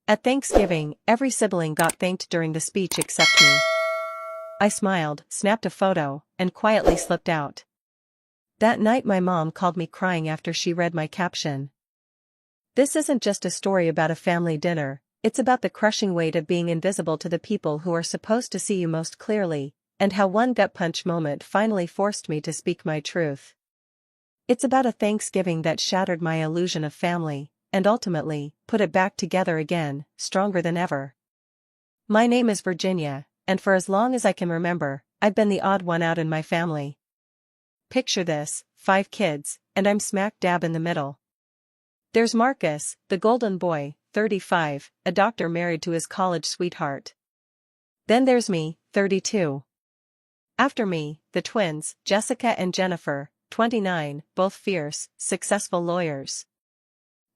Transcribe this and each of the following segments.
At Thanksgiving, every sibling got thanked during the speech except me. I smiled, snapped a photo, and quietly slipped out. That night my mom called me crying after she read my caption. This isn't just a story about a family dinner, it's about the crushing weight of being invisible to the people who are supposed to see you most clearly, and how one gut punch moment finally forced me to speak my truth. It's about a Thanksgiving that shattered my illusion of family, and ultimately, put it back together again, stronger than ever. My name is Virginia, and for as long as I can remember, I've been the odd one out in my family. Picture this, 5 kids, and I'm smack dab in the middle. There's Marcus, the golden boy, 35, a doctor married to his college sweetheart. Then there's me, 32. After me, the twins, Jessica and Jennifer, 29, both fierce, successful lawyers.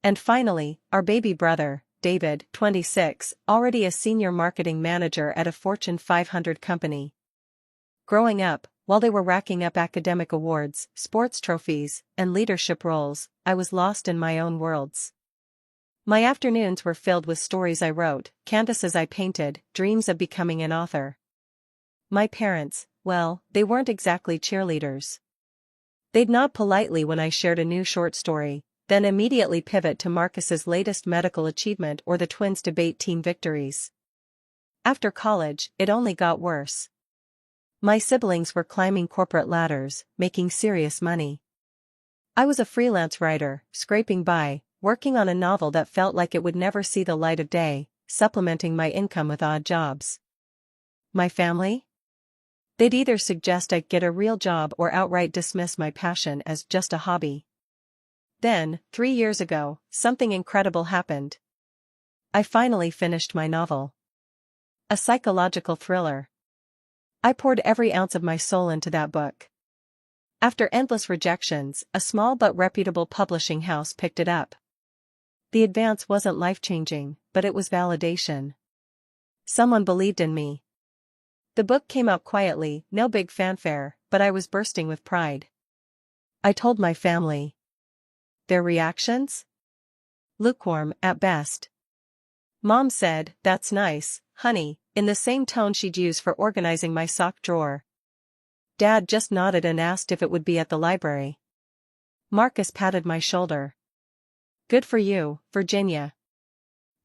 And finally, our baby brother, David, 26, already a senior marketing manager at a Fortune 500 company. Growing up, while they were racking up academic awards, sports trophies, and leadership roles, I was lost in my own worlds. My afternoons were filled with stories I wrote, canvases I painted, dreams of becoming an author. My parents, well, they weren't exactly cheerleaders. They'd nod politely when I shared a new short story, then immediately pivot to Marcus's latest medical achievement or the twins' debate team victories. After college, it only got worse. My siblings were climbing corporate ladders, making serious money. I was a freelance writer, scraping by, working on a novel that felt like it would never see the light of day, supplementing my income with odd jobs. My family? They'd either suggest I get a real job or outright dismiss my passion as just a hobby. Then, 3 years ago, something incredible happened. I finally finished my novel. A psychological thriller. I poured every ounce of my soul into that book. After endless rejections, a small but reputable publishing house picked it up. The advance wasn't life-changing, but it was validation. Someone believed in me. The book came out quietly, no big fanfare, but I was bursting with pride. I told my family. Their reactions? Lukewarm, at best. Mom said, "That's nice, honey," in the same tone she'd use for organizing my sock drawer. Dad just nodded and asked if it would be at the library. Marcus patted my shoulder. "Good for you, Virginia.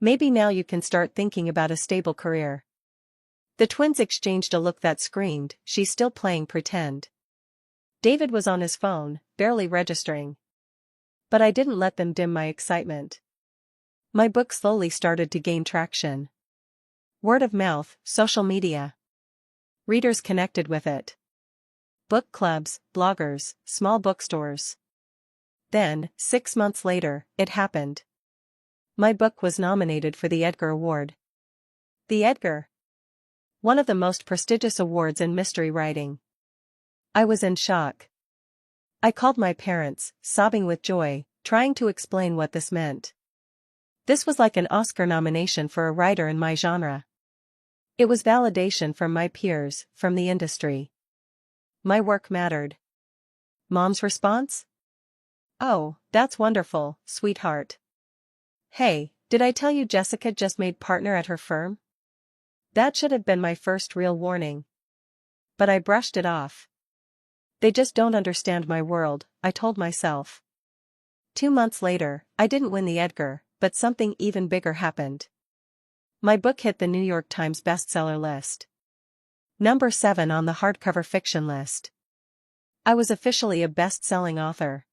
Maybe now you can start thinking about a stable career." The twins exchanged a look that screamed, "She's still playing pretend." David was on his phone, barely registering. But I didn't let them dim my excitement. My book slowly started to gain traction. Word of mouth, social media. Readers connected with it. Book clubs, bloggers, small bookstores. Then, 6 months later, it happened. My book was nominated for the Edgar Award. The Edgar? One of the most prestigious awards in mystery writing. I was in shock. I called my parents, sobbing with joy, trying to explain what this meant. This was like an Oscar nomination for a writer in my genre. It was validation from my peers, from the industry. My work mattered. Mom's response? "Oh, that's wonderful, sweetheart. Hey, did I tell you Jessica just made partner at her firm?" That should have been my first real warning. But I brushed it off. They just don't understand my world, I told myself. 2 months later, I didn't win the Edgar, but something even bigger happened. My book hit the New York Times bestseller list. Number 7 on the hardcover fiction list. I was officially a best-selling author.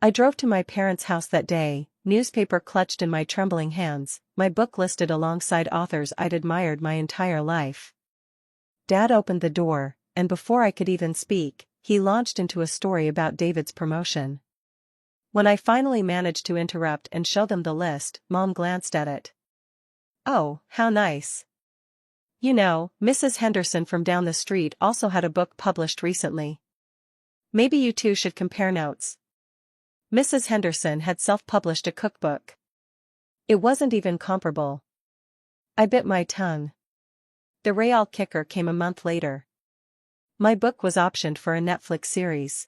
I drove to my parents' house that day, newspaper clutched in my trembling hands, my book listed alongside authors I'd admired my entire life. Dad opened the door, and before I could even speak, he launched into a story about David's promotion. When I finally managed to interrupt and show them the list, Mom glanced at it. "Oh, how nice. You know, Mrs. Henderson from down the street also had a book published recently. Maybe you two should compare notes." Mrs. Henderson had self-published a cookbook. It wasn't even comparable. I bit my tongue. The real kicker came a month later. My book was optioned for a Netflix series.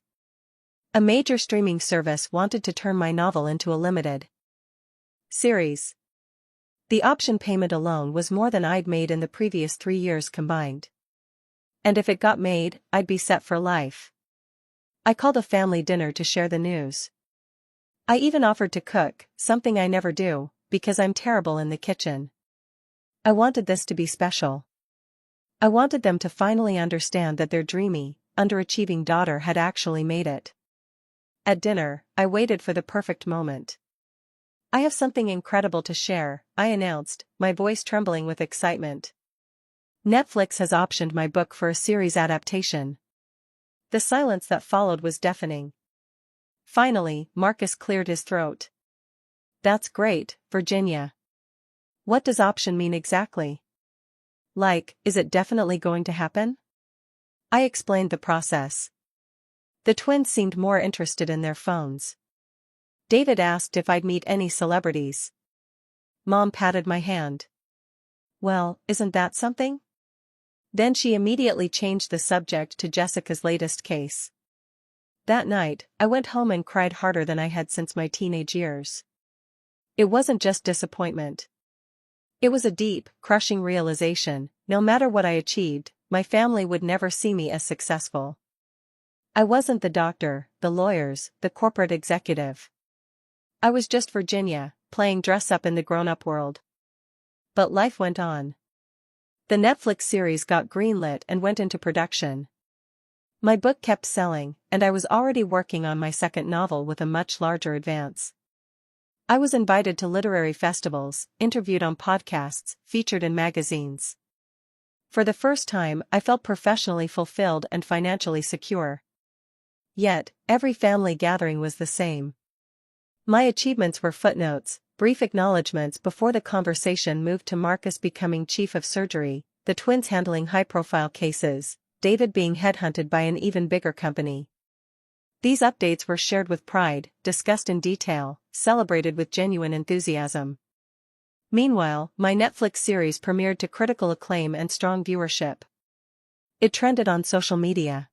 A major streaming service wanted to turn my novel into a limited series. The option payment alone was more than I'd made in the previous 3 years combined. And if it got made, I'd be set for life. I called a family dinner to share the news. I even offered to cook, something I never do, because I'm terrible in the kitchen. I wanted this to be special. I wanted them to finally understand that their dreamy, underachieving daughter had actually made it. At dinner, I waited for the perfect moment. I have something incredible to share, I announced, my voice trembling with excitement. Netflix has optioned my book for a series adaptation. The silence that followed was deafening. Finally, Marcus cleared his throat. That's great, Virginia. What does option mean exactly? Like, is it definitely going to happen? I explained the process. The twins seemed more interested in their phones. David asked if I'd meet any celebrities. Mom patted my hand. Well, isn't that something? Then she immediately changed the subject to Jessica's latest case. That night, I went home and cried harder than I had since my teenage years. It wasn't just disappointment. It was a deep, crushing realization: no matter what I achieved, my family would never see me as successful. I wasn't the doctor, the lawyers, the corporate executive. I was just Virginia, playing dress-up in the grown-up world. But life went on. The Netflix series got greenlit and went into production. My book kept selling, and I was already working on my second novel with a much larger advance. I was invited to literary festivals, interviewed on podcasts, featured in magazines. For the first time, I felt professionally fulfilled and financially secure. Yet, every family gathering was the same. My achievements were footnotes, brief acknowledgments before the conversation moved to Marcus becoming chief of surgery, the twins handling high-profile cases, David being headhunted by an even bigger company. These updates were shared with pride, discussed in detail, celebrated with genuine enthusiasm. Meanwhile, my Netflix series premiered to critical acclaim and strong viewership. It trended on social media.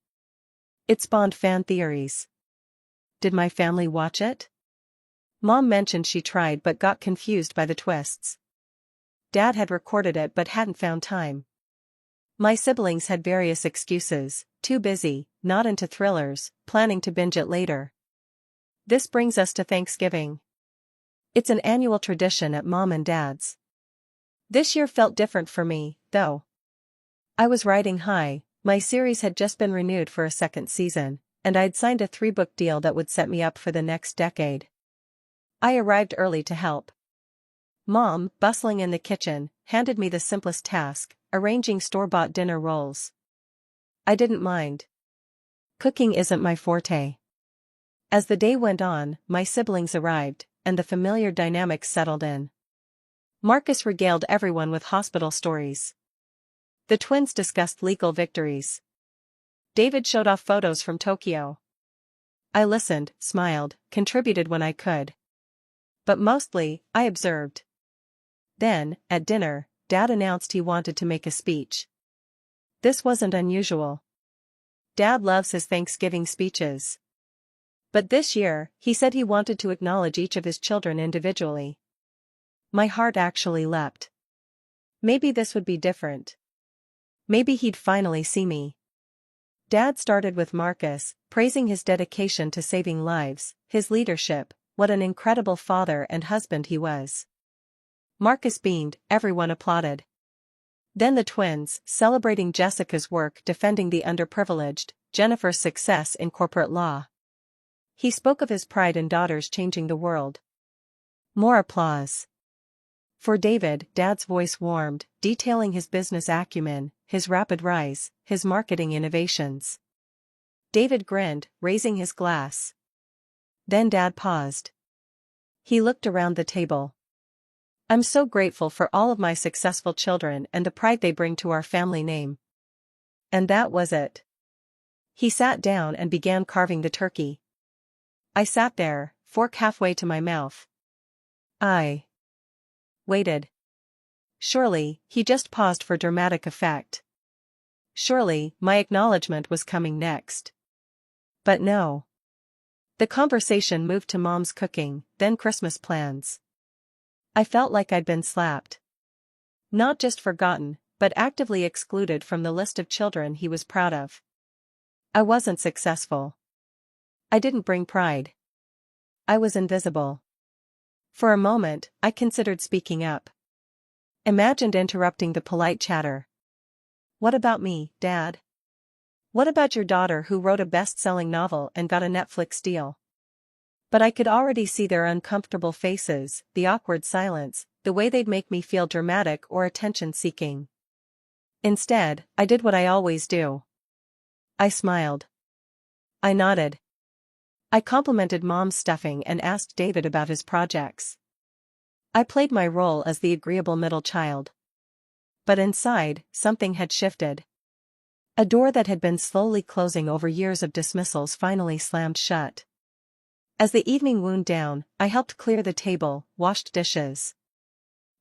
It spawned fan theories. Did my family watch it? Mom mentioned she tried but got confused by the twists. Dad had recorded it but hadn't found time. My siblings had various excuses: too busy, not into thrillers, planning to binge it later. This brings us to Thanksgiving. It's an annual tradition at Mom and Dad's. This year felt different for me, though. I was riding high. My series had just been renewed for a second season, and I'd signed a 3-book deal that would set me up for the next decade. I arrived early to help. Mom, bustling in the kitchen, handed me the simplest task: arranging store-bought dinner rolls. I didn't mind. Cooking isn't my forte. As the day went on, my siblings arrived, and the familiar dynamics settled in. Marcus regaled everyone with hospital stories. The twins discussed legal victories. David showed off photos from Tokyo. I listened, smiled, contributed when I could. But mostly, I observed. Then, at dinner, Dad announced he wanted to make a speech. This wasn't unusual. Dad loves his Thanksgiving speeches. But this year, he said he wanted to acknowledge each of his children individually. My heart actually leapt. Maybe this would be different. Maybe he'd finally see me. Dad started with Marcus, praising his dedication to saving lives, his leadership, what an incredible father and husband he was. Marcus beamed, everyone applauded. Then the twins, celebrating Jessica's work defending the underprivileged, Jennifer's success in corporate law. He spoke of his pride in daughters changing the world. More applause. For David, Dad's voice warmed, detailing his business acumen, his rapid rise, his marketing innovations. David grinned, raising his glass. Then Dad paused. He looked around the table. I'm so grateful for all of my successful children and the pride they bring to our family name. And that was it. He sat down and began carving the turkey. I sat there, fork halfway to my mouth. I waited. Surely, he just paused for dramatic effect. Surely, my acknowledgement was coming next. But no. The conversation moved to Mom's cooking, then Christmas plans. I felt like I'd been slapped. Not just forgotten, but actively excluded from the list of children he was proud of. I wasn't successful. I didn't bring pride. I was invisible. For a moment, I considered speaking up. Imagined interrupting the polite chatter. What about me, Dad? What about your daughter who wrote a best-selling novel and got a Netflix deal? But I could already see their uncomfortable faces, the awkward silence, the way they'd make me feel dramatic or attention-seeking. Instead, I did what I always do. I smiled. I nodded. I complimented Mom's stuffing and asked David about his projects. I played my role as the agreeable middle child. But inside, something had shifted. A door that had been slowly closing over years of dismissals finally slammed shut. As the evening wound down, I helped clear the table, washed dishes.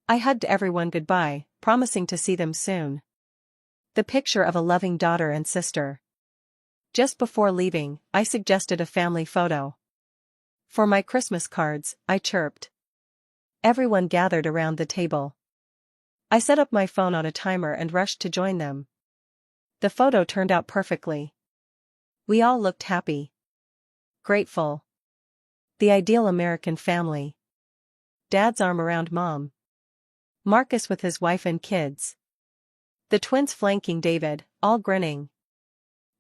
I hugged everyone goodbye, promising to see them soon. The picture of a loving daughter and sister. Just before leaving, I suggested a family photo. For my Christmas cards, I chirped. Everyone gathered around the table. I set up my phone on a timer and rushed to join them. The photo turned out perfectly. We all looked happy. Grateful. The ideal American family. Dad's arm around Mom. Marcus with his wife and kids. The twins flanking David, all grinning.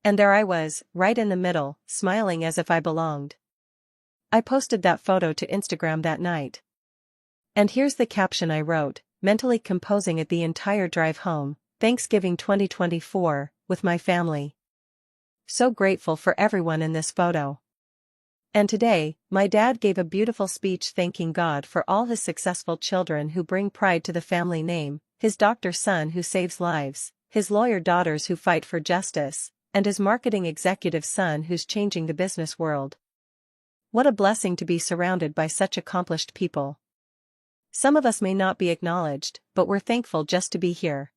And there I was, right in the middle, smiling as if I belonged. I posted that photo to Instagram that night. And here's the caption I wrote, mentally composing it the entire drive home: Thanksgiving 2024, with my family. So grateful for everyone in this photo. And today, my dad gave a beautiful speech thanking God for all his successful children who bring pride to the family name, his doctor son who saves lives, his lawyer daughters who fight for justice, and his marketing executive son who's changing the business world. What a blessing to be surrounded by such accomplished people. Some of us may not be acknowledged, but we're thankful just to be here.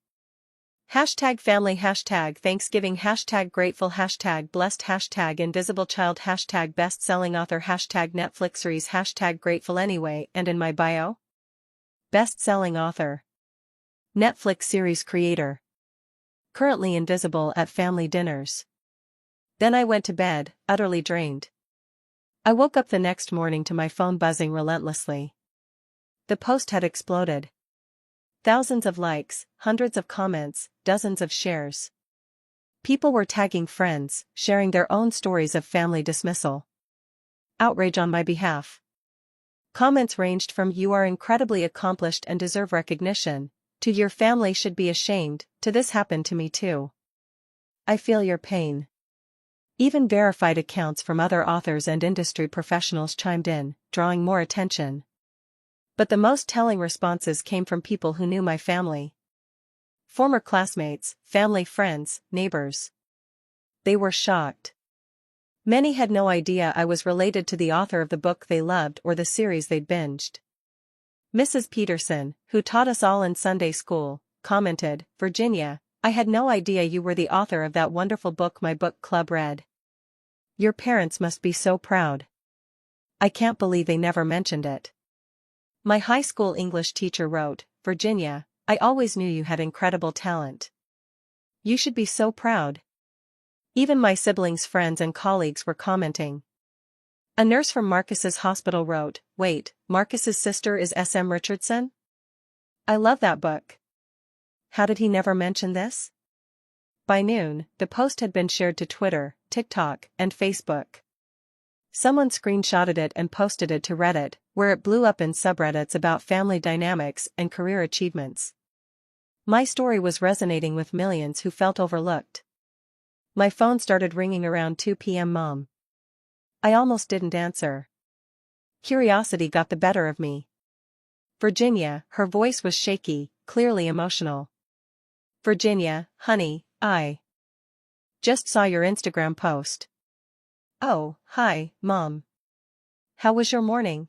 Hashtag family, hashtag Thanksgiving, hashtag grateful, hashtag blessed, hashtag invisible child, hashtag best-selling author, hashtag Netflix series, hashtag grateful anyway, and in my bio? Best-selling author. Netflix series creator. Currently invisible at family dinners. Then I went to bed, utterly drained. I woke up the next morning to my phone buzzing relentlessly. The post had exploded. Thousands of likes, hundreds of comments, dozens of shares. People were tagging friends, sharing their own stories of family dismissal. Outrage on my behalf. Comments ranged from "You are incredibly accomplished and deserve recognition," to "Your family should be ashamed," to "This happened to me too. I feel your pain." Even verified accounts from other authors and industry professionals chimed in, drawing more attention. But the most telling responses came from people who knew my family. Former classmates, family friends, neighbors. They were shocked. Many had no idea I was related to the author of the book they loved or the series they'd binged. Mrs. Peterson, who taught us all in Sunday school, commented, "Virginia, I had no idea you were the author of that wonderful book my book club read. Your parents must be so proud. I can't believe they never mentioned it." My high school English teacher wrote, "Virginia, I always knew you had incredible talent. You should be so proud." Even my siblings' friends and colleagues were commenting. A nurse from Marcus's hospital wrote, "Wait, Marcus's sister is S.M. Richardson? I love that book. How did he never mention this?" By noon, the post had been shared to Twitter, TikTok, and Facebook. Someone screenshotted it and posted it to Reddit, where it blew up in subreddits about family dynamics and career achievements. My story was resonating with millions who felt overlooked. My phone started ringing around 2 p.m. Mom. I almost didn't answer. Curiosity got the better of me. "Virginia," her voice was shaky, clearly emotional. "Virginia, honey, I just saw your Instagram post." "Oh, hi, Mom. How was your morning?"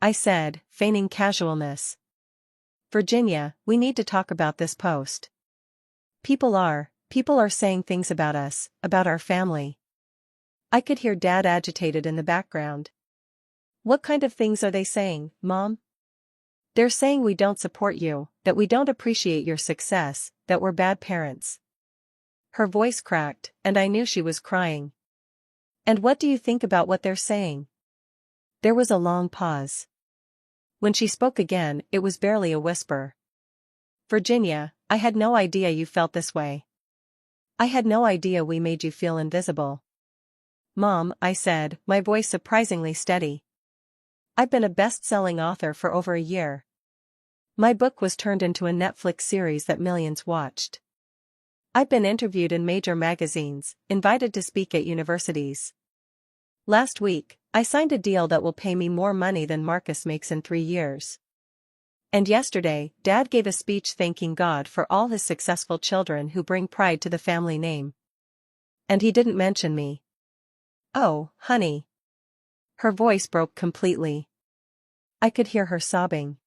I said, feigning casualness. "Virginia, we need to talk about this post. People are saying things about us, about our family." I could hear Dad agitated in the background. "What kind of things are they saying, Mom?" They're saying we don't support you, that we don't appreciate your success, that we're bad parents. Her voice cracked, and I knew she was crying. And what do you think about what they're saying? There was a long pause. When she spoke again, it was barely a whisper. Virginia, I had no idea you felt this way. I had no idea we made you feel invisible. Mom, I said, my voice surprisingly steady. I've been a best-selling author for over a year. My book was turned into a Netflix series that millions watched. I've been interviewed in major magazines, invited to speak at universities. Last week, I signed a deal that will pay me more money than Marcus makes in 3 years. And yesterday, Dad gave a speech thanking God for all his successful children who bring pride to the family name. And he didn't mention me. Oh, honey. Her voice broke completely. I could hear her sobbing.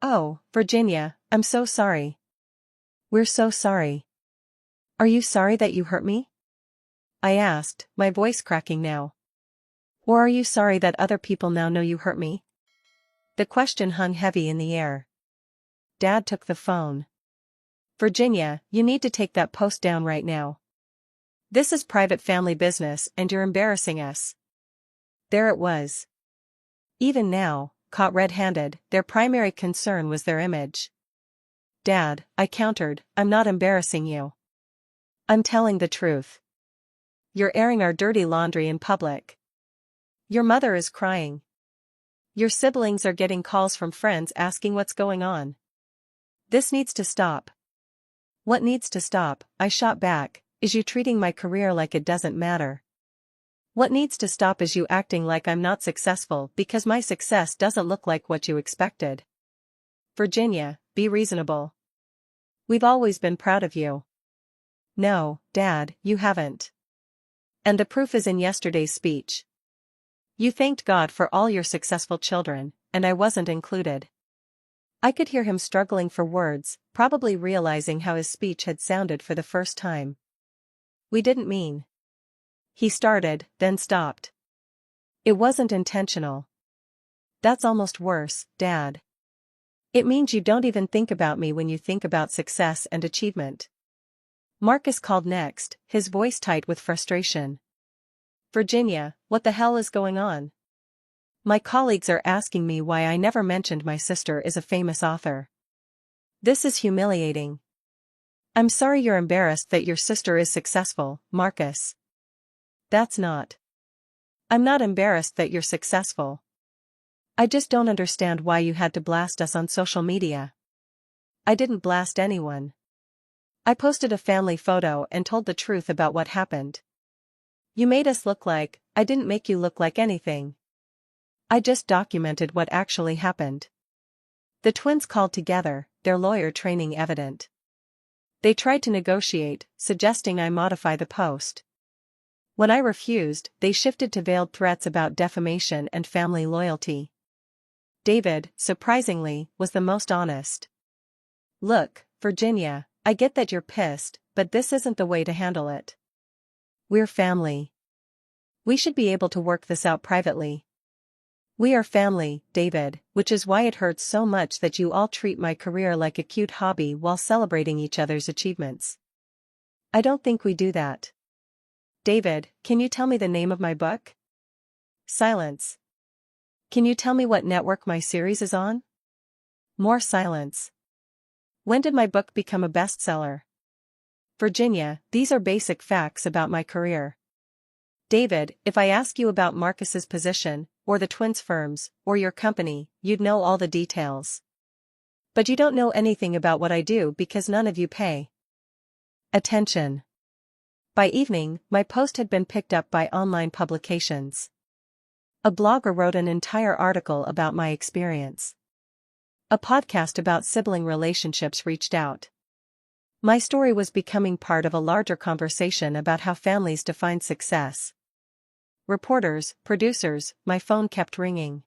Oh, Virginia, I'm so sorry. We're so sorry. Are you sorry that you hurt me? I asked, my voice cracking now. Or are you sorry that other people now know you hurt me? The question hung heavy in the air. Dad took the phone. Virginia, you need to take that post down right now. This is private family business and you're embarrassing us. There it was. Even now, caught red-handed, their primary concern was their image. Dad, I countered, I'm not embarrassing you. I'm telling the truth. You're airing our dirty laundry in public. Your mother is crying. Your siblings are getting calls from friends asking what's going on. This needs to stop. What needs to stop, I shot back, is you treating my career like it doesn't matter. What needs to stop is you acting like I'm not successful because my success doesn't look like what you expected. Virginia, be reasonable. We've always been proud of you. No, Dad, you haven't. And the proof is in yesterday's speech. You thanked God for all your successful children, and I wasn't included. I could hear him struggling for words, probably realizing how his speech had sounded for the first time. We didn't mean. He started, then stopped. It wasn't intentional. That's almost worse, Dad. It means you don't even think about me when you think about success and achievement. Marcus called next, his voice tight with frustration. Virginia, what the hell is going on? My colleagues are asking me why I never mentioned my sister is a famous author. This is humiliating. I'm sorry you're embarrassed that your sister is successful, Marcus. That's not. I'm not embarrassed that you're successful. I just don't understand why you had to blast us on social media. I didn't blast anyone. I posted a family photo and told the truth about what happened. You made us look like, I didn't make you look like anything. I just documented what actually happened. The twins called together, their lawyer training evident. They tried to negotiate, suggesting I modify the post. When I refused, they shifted to veiled threats about defamation and family loyalty. David, surprisingly, was the most honest. Look, Virginia, I get that you're pissed, but this isn't the way to handle it. We're family. We should be able to work this out privately. We are family, David, which is why it hurts so much that you all treat my career like a cute hobby while celebrating each other's achievements. I don't think we do that. David, can you tell me the name of my book? Silence. Can you tell me what network my series is on? More silence. When did my book become a bestseller? Virginia, these are basic facts about my career. David, if I ask you about Marcus's position, or the twins' firms, or your company, you'd know all the details. But you don't know anything about what I do because none of you pay attention. By evening, my post had been picked up by online publications. A blogger wrote an entire article about my experience. A podcast about sibling relationships reached out. My story was becoming part of a larger conversation about how families define success. Reporters, producers, my phone kept ringing.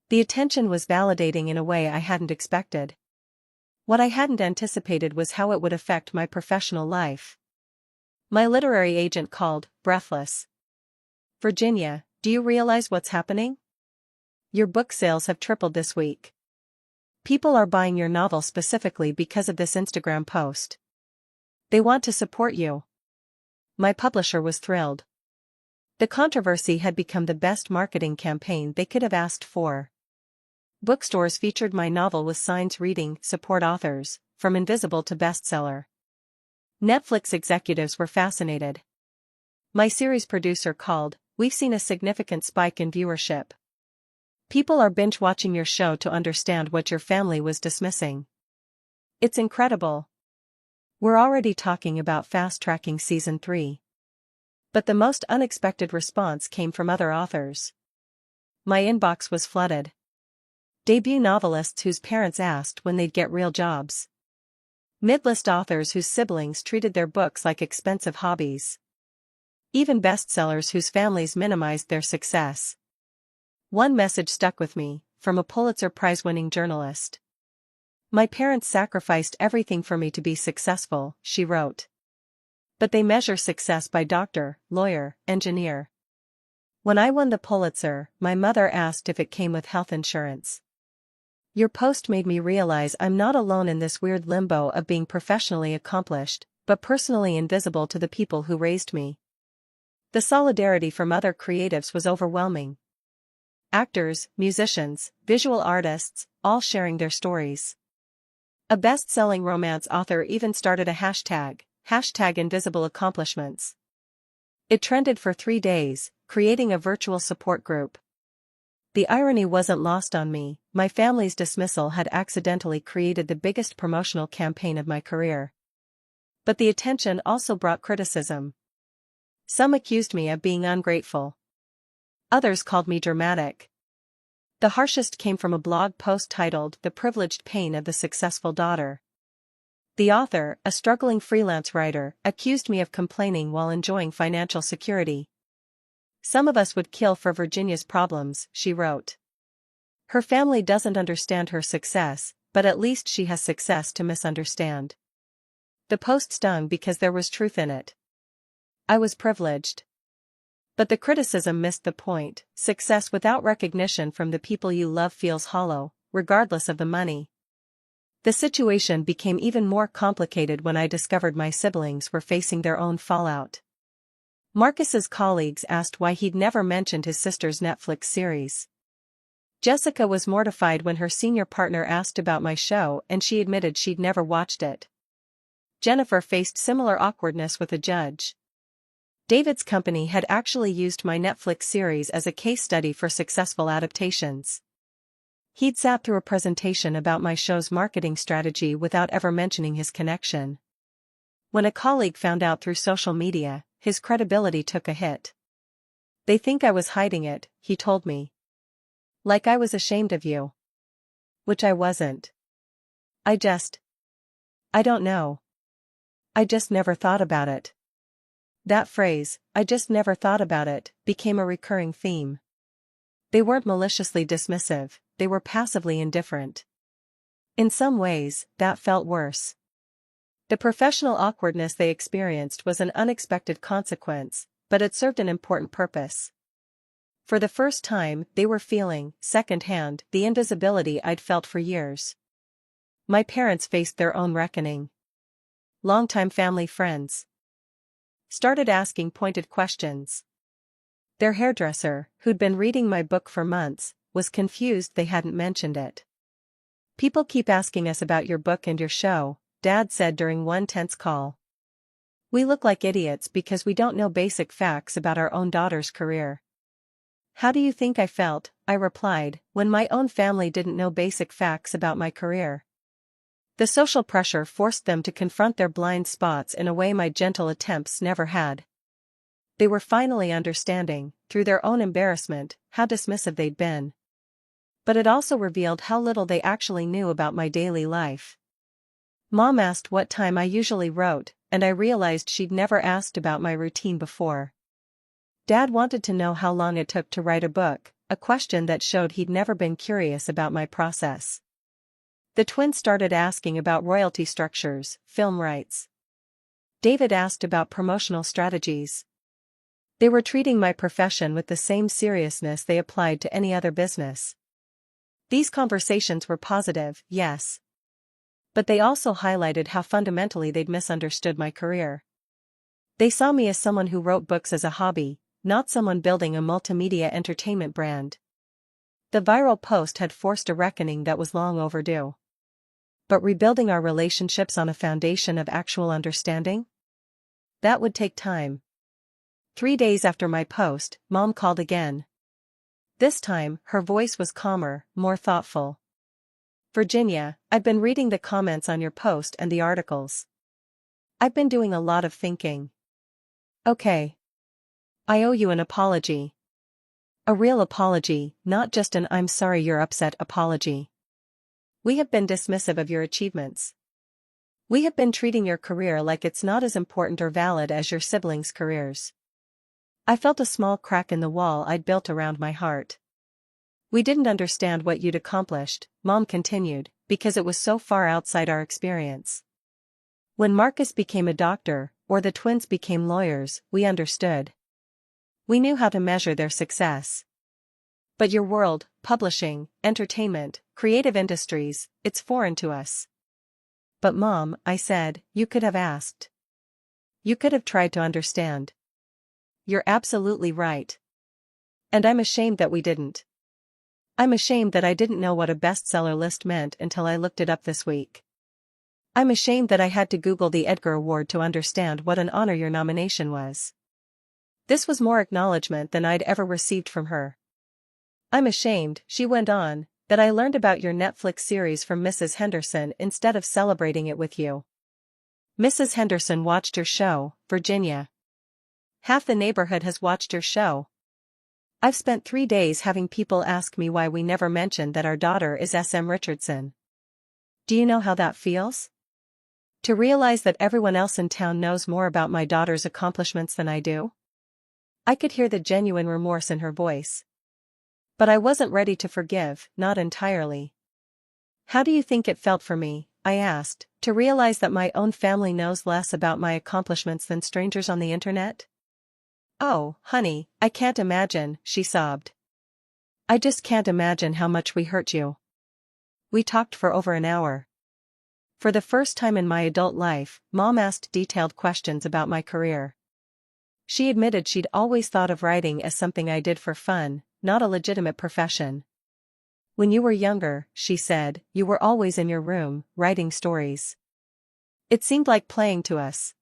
The attention was validating in a way I hadn't expected. What I hadn't anticipated was how it would affect my professional life. My literary agent called, breathless. Virginia, do you realize what's happening? Your book sales have tripled this week. People are buying your novel specifically because of this Instagram post. They want to support you. My publisher was thrilled. The controversy had become the best marketing campaign they could have asked for. Bookstores featured my novel with signs reading, "Support authors," from invisible to bestseller. Netflix executives were fascinated. My series producer called, "We've seen a significant spike in viewership. People are binge-watching your show to understand what your family was dismissing. It's incredible. We're already talking about fast-tracking season 3. But the most unexpected response came from other authors. My inbox was flooded. Debut novelists whose parents asked when they'd get real jobs. Mid-list authors whose siblings treated their books like expensive hobbies. Even bestsellers whose families minimized their success. One message stuck with me, from a Pulitzer Prize-winning journalist. "My parents sacrificed everything for me to be successful," she wrote. "But they measure success by doctor, lawyer, engineer. When I won the Pulitzer, my mother asked if it came with health insurance. Your post made me realize I'm not alone in this weird limbo of being professionally accomplished, but personally invisible to the people who raised me." The solidarity from other creatives was overwhelming. Actors, musicians, visual artists, all sharing their stories. A best-selling romance author even started a hashtag #invisible accomplishments. It trended for 3 days, creating a virtual support group. The irony wasn't lost on me. My family's dismissal had accidentally created the biggest promotional campaign of my career. But the attention also brought criticism. Some accused me of being ungrateful. Others called me dramatic. The harshest came from a blog post titled "The Privileged Pain of the Successful Daughter." The author, a struggling freelance writer, accused me of complaining while enjoying financial security. "Some of us would kill for Virginia's problems," she wrote. Her family doesn't understand her success, but at least she has success to misunderstand. The post stung because there was truth in it. I was privileged. But the criticism missed the point. Success without recognition from the people you love feels hollow, regardless of the money. The situation became even more complicated when I discovered my siblings were facing their own fallout. Marcus's colleagues asked why he'd never mentioned his sister's Netflix series. Jessica was mortified when her senior partner asked about my show and she admitted she'd never watched it. Jennifer faced similar awkwardness with a judge. David's company had actually used my Netflix series as a case study for successful adaptations. He'd sat through a presentation about my show's marketing strategy without ever mentioning his connection. When a colleague found out through social media, his credibility took a hit. "They think I was hiding it," he told me. "Like I was ashamed of you." Which I wasn't. I don't know. I just never thought about it. That phrase, "I just never thought about it," became a recurring theme. They weren't maliciously dismissive, they were passively indifferent. In some ways, that felt worse. The professional awkwardness they experienced was an unexpected consequence, but it served an important purpose. For the first time, they were feeling, secondhand, the invisibility I'd felt for years. My parents faced their own reckoning. Longtime family friends started asking pointed questions. Their hairdresser, who'd been reading my book for months, was confused they hadn't mentioned it. "People keep asking us about your book and your show," Dad said during one tense call. "We look like idiots because we don't know basic facts about our own daughter's career." "How do you think I felt," I replied, "when my own family didn't know basic facts about my career?" The social pressure forced them to confront their blind spots in a way my gentle attempts never had. They were finally understanding, through their own embarrassment, how dismissive they'd been. But it also revealed how little they actually knew about my daily life. Mom asked what time I usually wrote, and I realized she'd never asked about my routine before. Dad wanted to know how long it took to write a book, a question that showed he'd never been curious about my process. The twins started asking about royalty structures, film rights. David asked about promotional strategies. They were treating my profession with the same seriousness they applied to any other business. These conversations were positive, yes. But they also highlighted how fundamentally they'd misunderstood my career. They saw me as someone who wrote books as a hobby, not someone building a multimedia entertainment brand. The viral post had forced a reckoning that was long overdue. But rebuilding our relationships on a foundation of actual understanding? That would take time. 3 days after my post, Mom called again. This time, her voice was calmer, more thoughtful. Virginia, I've been reading the comments on your post and the articles. I've been doing a lot of thinking. Okay. I owe you an apology. A real apology, not just an "I'm sorry you're upset" apology. We have been dismissive of your achievements. We have been treating your career like it's not as important or valid as your siblings' careers. I felt a small crack in the wall I'd built around my heart. We didn't understand what you'd accomplished, Mom continued, because it was so far outside our experience. When Marcus became a doctor, or the twins became lawyers, we understood. We knew how to measure their success. But your world, publishing, entertainment, creative industries, it's foreign to us. But Mom, I said, you could have asked. You could have tried to understand. You're absolutely right. And I'm ashamed that we didn't. I'm ashamed that I didn't know what a bestseller list meant until I looked it up this week. I'm ashamed that I had to Google the Edgar Award to understand what an honor your nomination was. This was more acknowledgement than I'd ever received from her. I'm ashamed, she went on, that I learned about your Netflix series from Mrs. Henderson instead of celebrating it with you. Mrs. Henderson watched your show, Virginia. Half the neighborhood has watched your show. I've spent 3 days having people ask me why we never mentioned that our daughter is S.M. Richardson. Do you know how that feels? To realize that everyone else in town knows more about my daughter's accomplishments than I do? I could hear the genuine remorse in her voice. But I wasn't ready to forgive, not entirely. How do you think it felt for me, I asked, to realize that my own family knows less about my accomplishments than strangers on the internet? Oh, honey, I can't imagine, she sobbed. I just can't imagine how much we hurt you. We talked for over an hour. For the first time in my adult life, Mom asked detailed questions about my career. She admitted she'd always thought of writing as something I did for fun, not a legitimate profession. When you were younger, she said, you were always in your room, writing stories. It seemed like playing to us.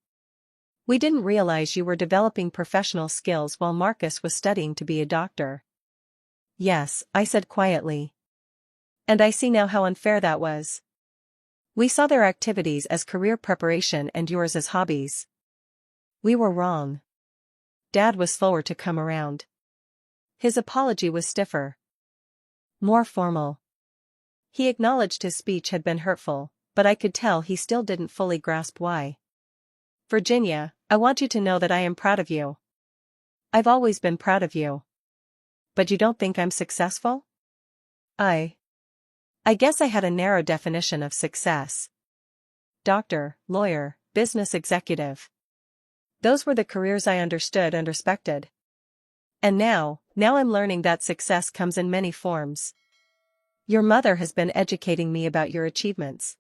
We didn't realize you were developing professional skills while Marcus was studying to be a doctor. Yes, I said quietly. And I see now how unfair that was. We saw their activities as career preparation and yours as hobbies. We were wrong. Dad was slower to come around. His apology was stiffer. More formal. He acknowledged his speech had been hurtful, but I could tell he still didn't fully grasp why. Virginia, I want you to know that I am proud of you. I've always been proud of you. But you don't think I'm successful? I guess I had a narrow definition of success. Doctor, lawyer, business executive. Those were the careers I understood and respected. And now I'm learning that success comes in many forms. Your mother has been educating me about your achievements.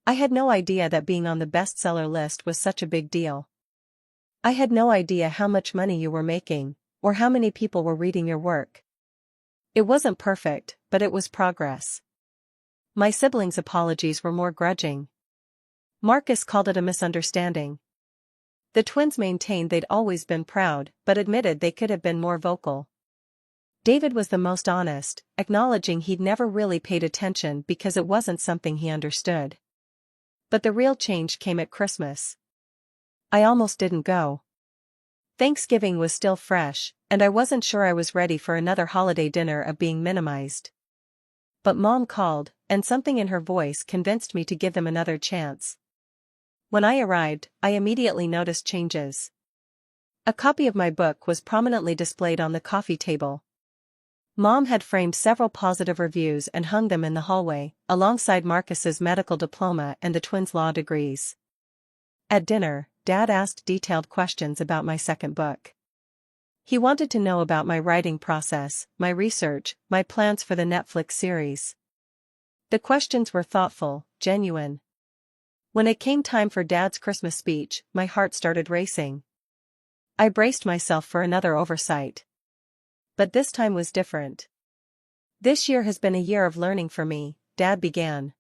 I had no idea that being on the bestseller list was such a big deal. I had no idea how much money you were making, or how many people were reading your work. It wasn't perfect, but it was progress. My siblings' apologies were more grudging. Marcus called it a misunderstanding. The twins maintained they'd always been proud, but admitted they could have been more vocal. David was the most honest, acknowledging he'd never really paid attention because it wasn't something he understood. But the real change came at Christmas. I almost didn't go. Thanksgiving was still fresh, and I wasn't sure I was ready for another holiday dinner of being minimized. But Mom called, and something in her voice convinced me to give them another chance. When I arrived, I immediately noticed changes. A copy of my book was prominently displayed on the coffee table. Mom had framed several positive reviews and hung them in the hallway, alongside Marcus's medical diploma and the twins' law degrees. At dinner, Dad asked detailed questions about my second book. He wanted to know about my writing process, my research, my plans for the Netflix series. The questions were thoughtful, genuine. When it came time for Dad's Christmas speech, my heart started racing. I braced myself for another oversight. But this time was different. "This year has been a year of learning for me," Dad began.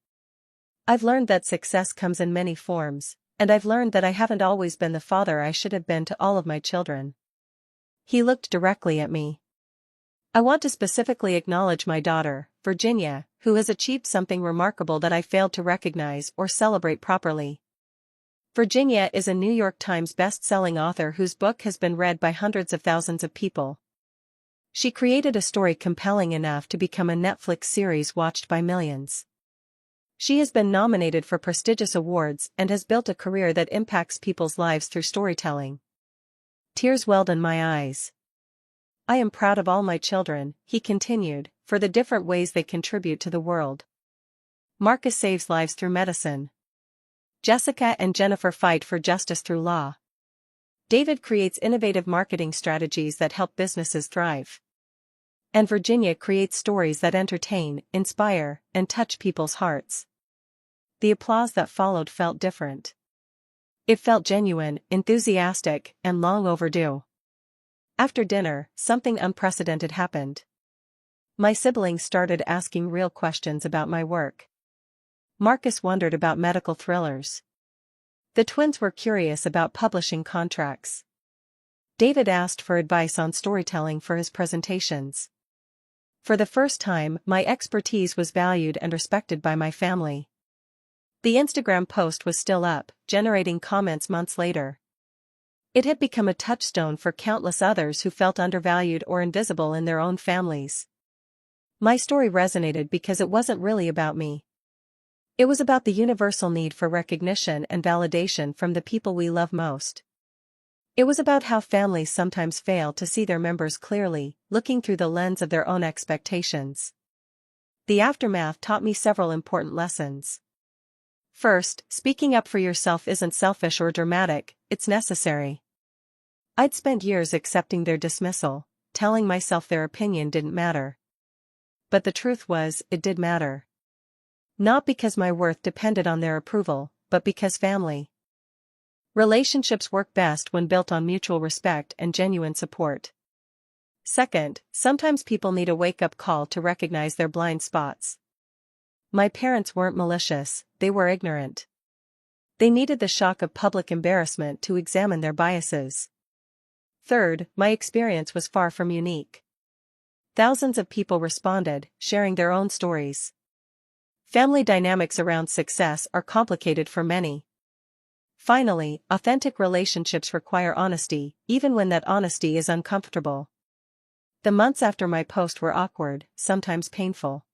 "I've learned that success comes in many forms, and I've learned that I haven't always been the father I should have been to all of my children." He looked directly at me. "I want to specifically acknowledge my daughter, Virginia, who has achieved something remarkable that I failed to recognize or celebrate properly." Virginia is a New York Times best-selling author whose book has been read by hundreds of thousands of people. She created a story compelling enough to become a Netflix series watched by millions. She has been nominated for prestigious awards and has built a career that impacts people's lives through storytelling. Tears welled in my eyes. "I am proud of all my children," he continued, "for the different ways they contribute to the world. Marcus saves lives through medicine. Jessica and Jennifer fight for justice through law. David creates innovative marketing strategies that help businesses thrive. And Virginia creates stories that entertain, inspire, and touch people's hearts." The applause that followed felt different. It felt genuine, enthusiastic, and long overdue. After dinner, something unprecedented happened. My siblings started asking real questions about my work. Marcus wondered about medical thrillers. The twins were curious about publishing contracts. David asked for advice on storytelling for his presentations. For the first time, my expertise was valued and respected by my family. The Instagram post was still up, generating comments months later. It had become a touchstone for countless others who felt undervalued or invisible in their own families. My story resonated because it wasn't really about me. It was about the universal need for recognition and validation from the people we love most. It was about how families sometimes fail to see their members clearly, looking through the lens of their own expectations. The aftermath taught me several important lessons. First, speaking up for yourself isn't selfish or dramatic, it's necessary. I'd spent years accepting their dismissal, telling myself their opinion didn't matter. But the truth was, it did matter. Not because my worth depended on their approval, but because family. Relationships work best when built on mutual respect and genuine support. Second, sometimes people need a wake-up call to recognize their blind spots. My parents weren't malicious, they were ignorant. They needed the shock of public embarrassment to examine their biases. Third, my experience was far from unique. Thousands of people responded, sharing their own stories. Family dynamics around success are complicated for many. Finally, authentic relationships require honesty, even when that honesty is uncomfortable. The months after my post were awkward, sometimes painful.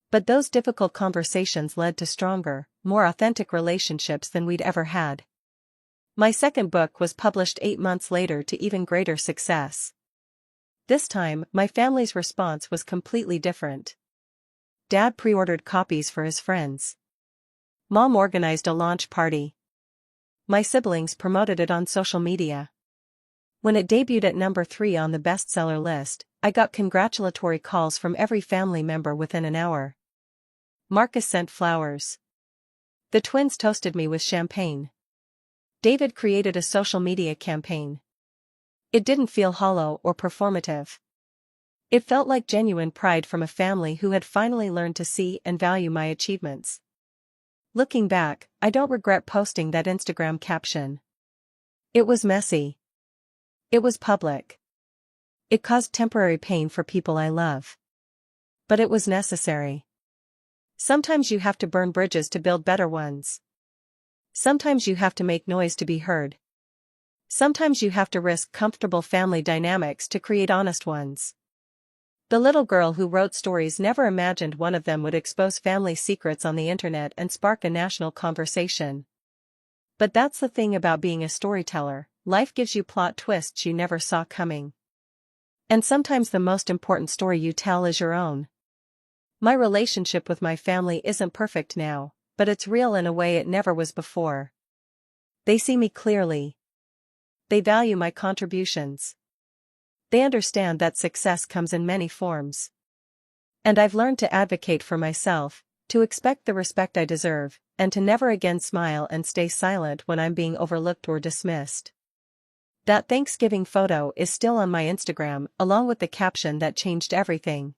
But those difficult conversations led to stronger, more authentic relationships than we'd ever had. My second book was published 8 months later to even greater success. This time, my family's response was completely different. Dad pre-ordered copies for his friends. Mom organized a launch party. My siblings promoted it on social media. When it debuted at number 3 on the bestseller list, I got congratulatory calls from every family member within an hour. Marcus sent flowers. The twins toasted me with champagne. David created a social media campaign. It didn't feel hollow or performative. It felt like genuine pride from a family who had finally learned to see and value my achievements. Looking back, I don't regret posting that Instagram caption. It was messy. It was public. It caused temporary pain for people I love. But it was necessary. Sometimes you have to burn bridges to build better ones. Sometimes you have to make noise to be heard. Sometimes you have to risk comfortable family dynamics to create honest ones. The little girl who wrote stories never imagined one of them would expose family secrets on the internet and spark a national conversation. But that's the thing about being a storyteller, life gives you plot twists you never saw coming. And sometimes the most important story you tell is your own. My relationship with my family isn't perfect now, but it's real in a way it never was before. They see me clearly. They value my contributions. They understand that success comes in many forms. And I've learned to advocate for myself, to expect the respect I deserve, and to never again smile and stay silent when I'm being overlooked or dismissed. That Thanksgiving photo is still on my Instagram, along with the caption that changed everything.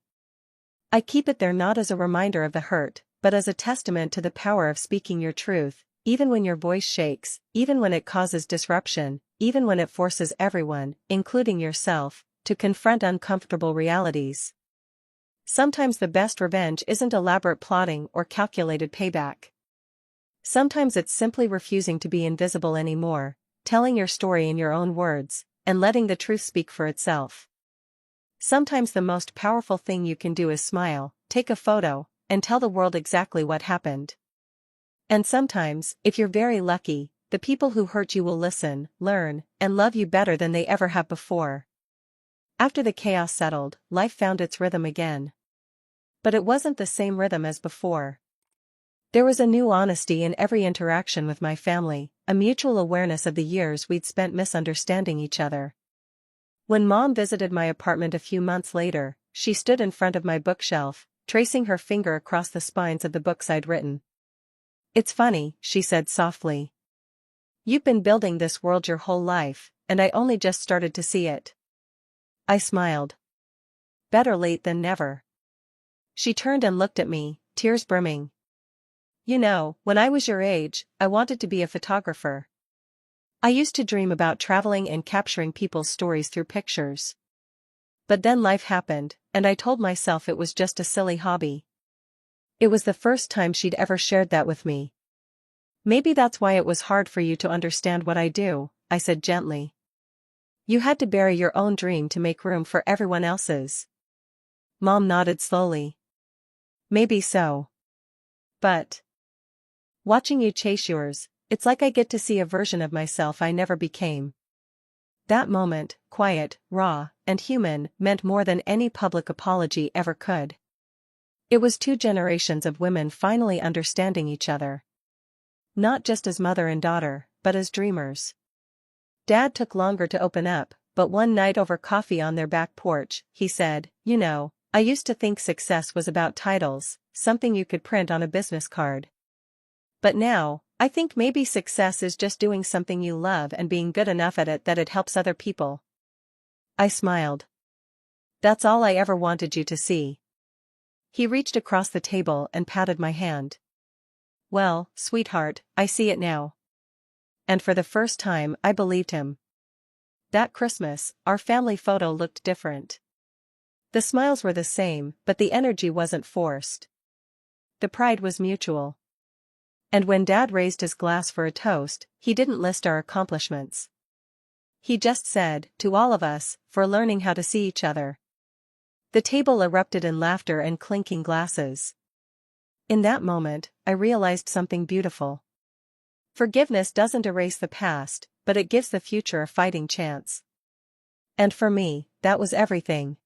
I keep it there not as a reminder of the hurt, but as a testament to the power of speaking your truth, even when your voice shakes, even when it causes disruption, even when it forces everyone, including yourself, to confront uncomfortable realities. Sometimes the best revenge isn't elaborate plotting or calculated payback. Sometimes it's simply refusing to be invisible anymore, telling your story in your own words, and letting the truth speak for itself. Sometimes the most powerful thing you can do is smile, take a photo, and tell the world exactly what happened. And sometimes, if you're very lucky, the people who hurt you will listen, learn, and love you better than they ever have before. After the chaos settled, life found its rhythm again. But it wasn't the same rhythm as before. There was a new honesty in every interaction with my family, a mutual awareness of the years we'd spent misunderstanding each other. When Mom visited my apartment a few months later, she stood in front of my bookshelf, tracing her finger across the spines of the books I'd written. "It's funny," she said softly. "You've been building this world your whole life, and I only just started to see it." I smiled. Better late than never. She turned and looked at me, tears brimming. "You know, when I was your age, I wanted to be a photographer. I used to dream about traveling and capturing people's stories through pictures. But then life happened, and I told myself it was just a silly hobby." It was the first time she'd ever shared that with me. "Maybe that's why it was hard for you to understand what I do," I said gently. "You had to bury your own dream to make room for everyone else's." Mom nodded slowly. "Maybe so. But watching you chase yours, it's like I get to see a version of myself I never became." That moment, quiet, raw, and human, meant more than any public apology ever could. It was 2 generations of women finally understanding each other. Not just as mother and daughter, but as dreamers. Dad took longer to open up, but one night over coffee on their back porch, he said, "You know, I used to think success was about titles, something you could print on a business card. But now, I think maybe success is just doing something you love and being good enough at it that it helps other people." I smiled. "That's all I ever wanted you to see." He reached across the table and patted my hand. "Well, sweetheart, I see it now." And for the first time, I believed him. That Christmas, our family photo looked different. The smiles were the same, but the energy wasn't forced. The pride was mutual. And when Dad raised his glass for a toast, he didn't list our accomplishments. He just said, "To all of us, for learning how to see each other." The table erupted in laughter and clinking glasses. In that moment, I realized something beautiful. Forgiveness doesn't erase the past, but it gives the future a fighting chance. And for me, that was everything.